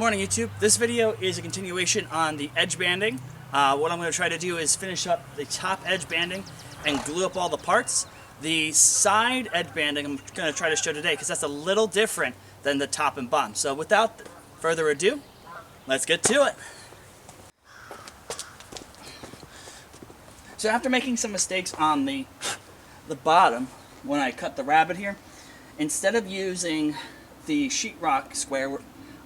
morning, YouTube. This video is a continuation on the edge banding. What I'm going to try to do is finish up the top edge banding and glue up all the parts. The side edge banding I'm going to try to show today because that's a little different than the top and bottom. So without further ado, let's get to it. So after making some mistakes on the bottom, when I cut the rabbet here, instead of using the sheetrock square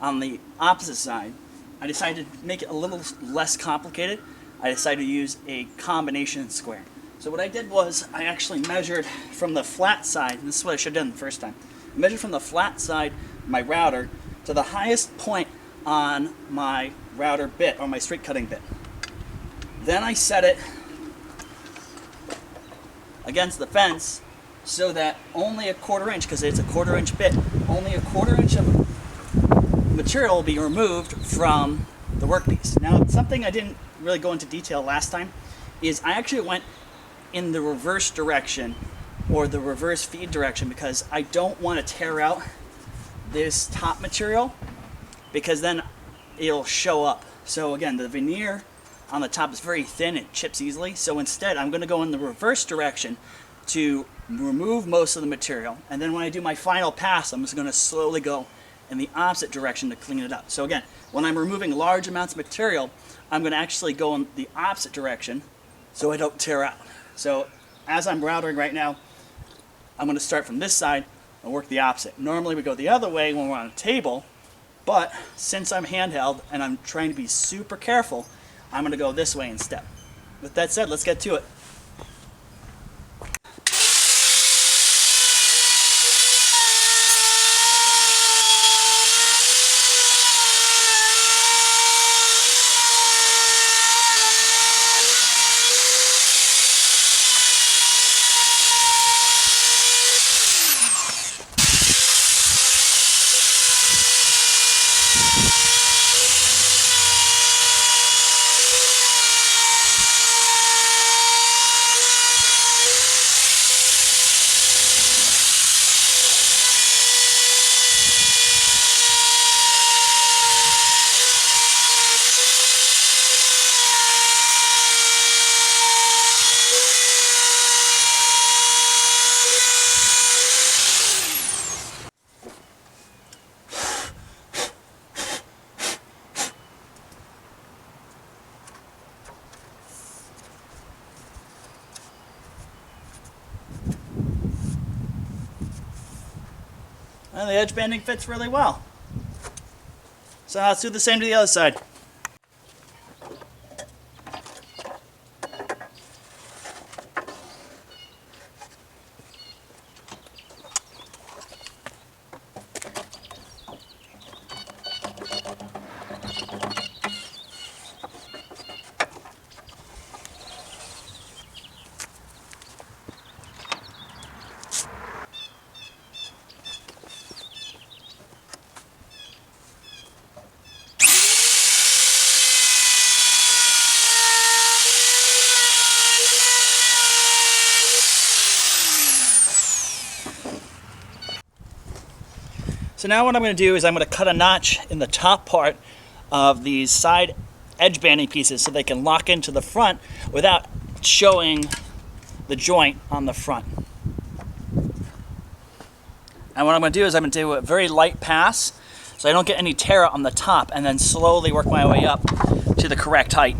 on the opposite side, I decided to make it a little less complicated. I decided to use a combination square. So what I did was I actually measured from the flat side, and this is what I should have done the first time. I measured from the flat side of my router to the highest point on my router bit, or my straight cutting bit. Then I set it against the fence so that only a 1/4 inch, because it's a 1/4 inch bit, only a 1/4 inch of material will be removed from the workpiece. Now, something I didn't really go into detail last time is I actually went in the reverse direction, or the reverse feed direction, because I don't want to tear out this top material, because then it'll show up. So again, the veneer on the top is very thin, it chips easily. So instead, I'm going to go in the reverse direction to remove most of the material, and then when I do my final pass, I'm just going to slowly go in the opposite direction to clean it up. So again, when I'm removing large amounts of material, I'm going to actually go in the opposite direction so I don't tear out. So as I'm routering right now, I'm going to start from this side and work the opposite. Normally we go the other way when we're on a table, but since I'm handheld and I'm trying to be super careful, I'm going to go this way instead. With that said, let's get to it. And the edge banding fits really well. So now let's do the same to the other side. So now what I'm going to do is I'm going to cut a notch in the top part of these side edge banding pieces so they can lock into the front without showing the joint on the front. And what I'm going to do is I'm going to do a very light pass so I don't get any tear out on the top, and then slowly work my way up to the correct height.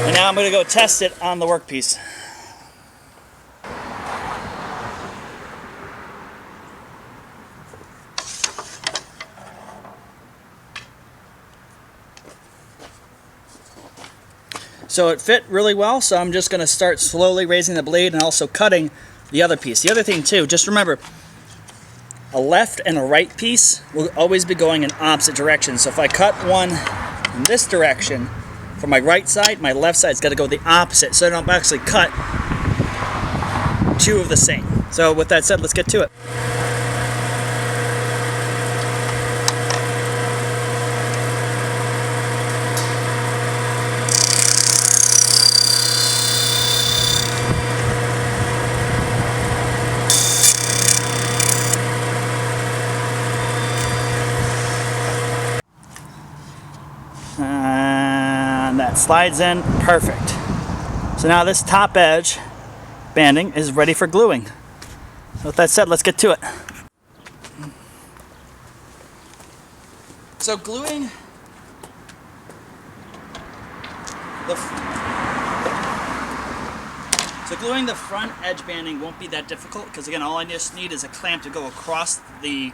And now I'm going to go test it on the workpiece. So it fit really well, so I'm just going to start slowly raising the blade and also cutting the other piece. The other thing too, just remember, a left and a right piece will always be going in opposite directions. So if I cut one in this direction, for my right side, my left side's got to go the opposite, so I don't actually cut two of the same. So with that said, let's get to it. And that slides in perfect. So now this top edge banding is ready for gluing. So with that said, let's get to it. So gluing the front edge banding won't be that difficult, because again, all I just need is a clamp to go across the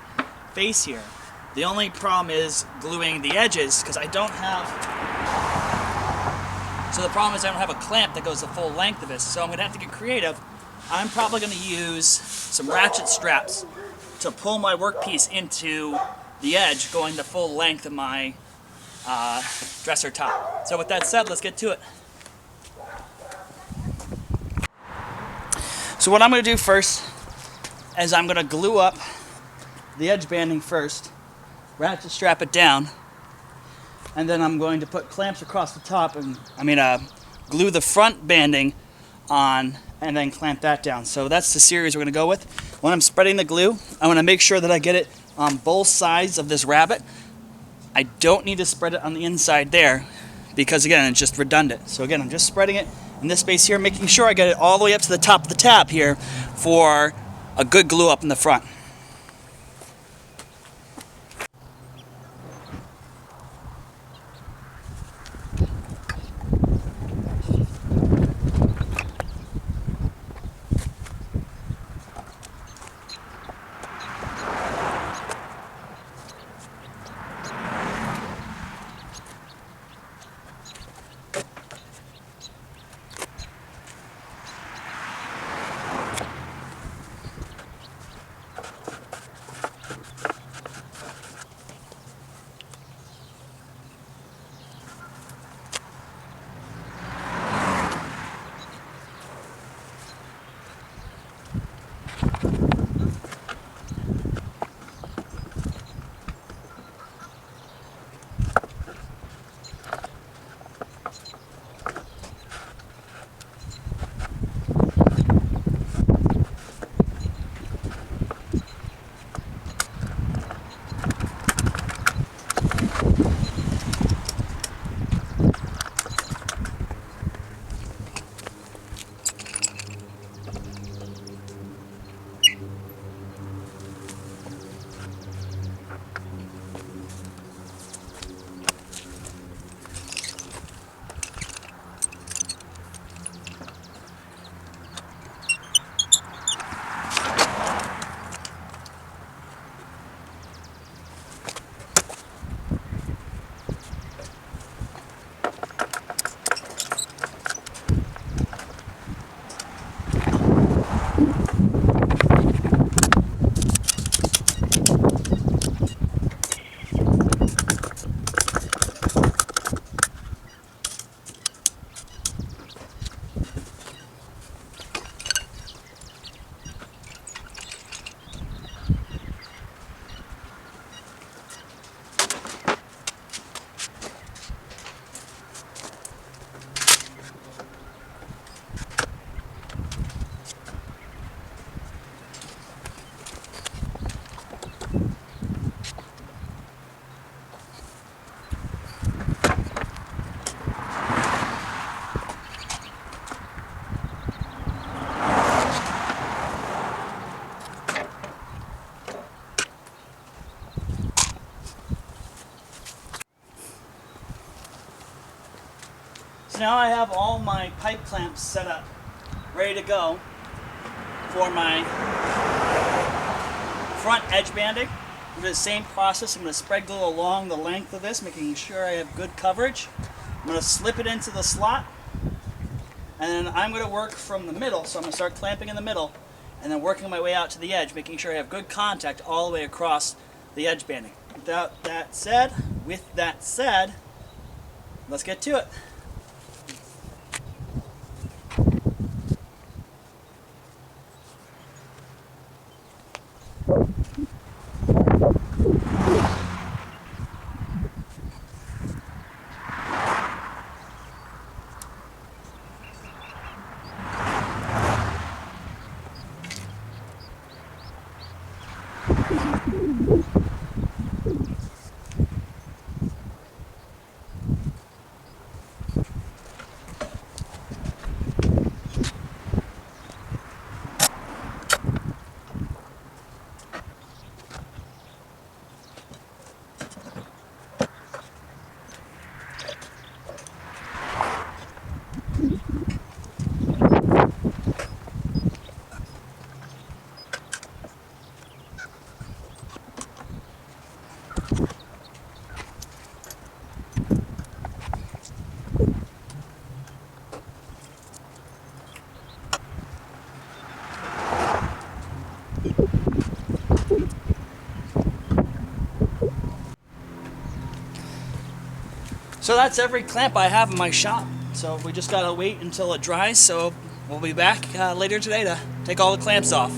face here. The only problem is gluing the edges, because I don't have... So the problem is I don't have a clamp that goes the full length of this, so I'm going to have to get creative. I'm probably going to use some ratchet straps to pull my workpiece into the edge, going the full length of my dresser top. So with that said, let's get to it. So what I'm going to do first is I'm going to glue up the edge banding first, ratchet strap it down, and then I'm going to put clamps across the top and glue the front banding on and then clamp that down. So that's the series we're going to go with. When I'm spreading the glue, I want to make sure that I get it on both sides of this rabbet. I don't need to spread it on the inside there, because again, it's just redundant. So again, I'm just spreading it in this space here, making sure I get it all the way up to the top of the tab here for a good glue up in the front. So now I have all my pipe clamps set up, ready to go for my front edge banding. I'm going to do the same process. I'm going to spread glue along the length of this, making sure I have good coverage. I'm going to slip it into the slot, and then I'm going to work from the middle. So I'm going to start clamping in the middle, and then working my way out to the edge, making sure I have good contact all the way across the edge banding. With that said, let's get to it. So that's every clamp I have in my shop. So we just gotta wait until it dries. So we'll be back later today to take all the clamps off.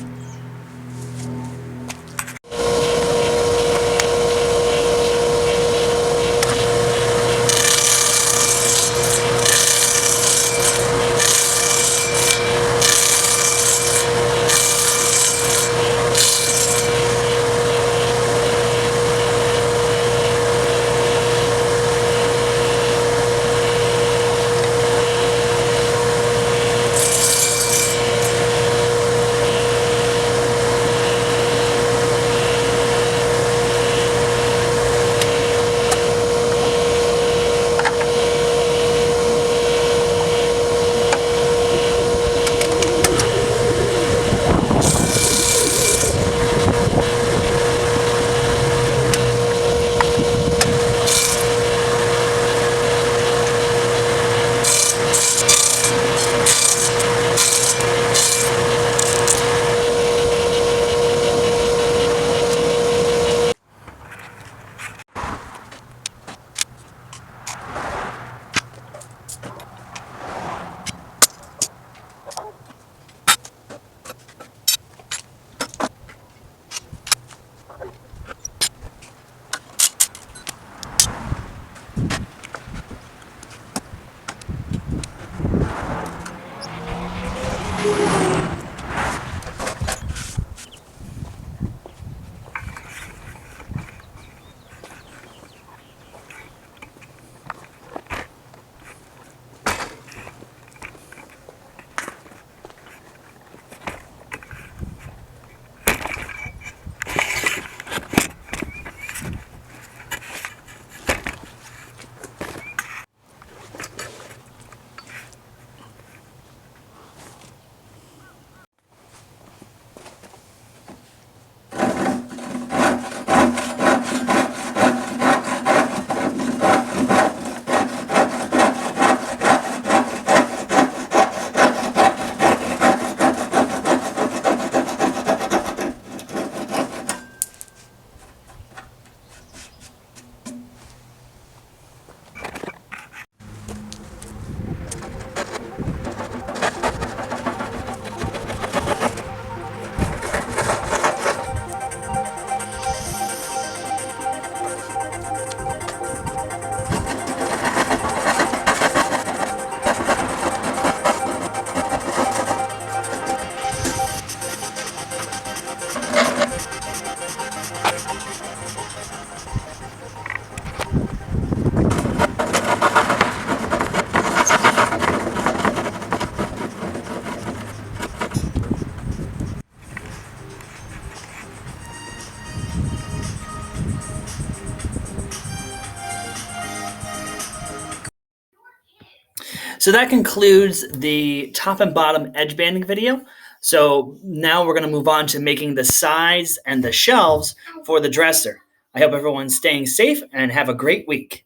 So that concludes the top and bottom edge banding video. So now we're going to move on to making the sides and the shelves for the dresser. I hope everyone's staying safe and have a great week.